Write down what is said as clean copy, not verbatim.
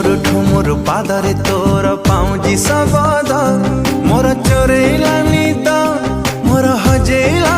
ଠୁମୁର ପାଦରେ ତୋର ପାଉଁଜି ଶବଦ ମୋର ଚୋରେଇଲା ନିଦ ମୋର ହଜେଇଲା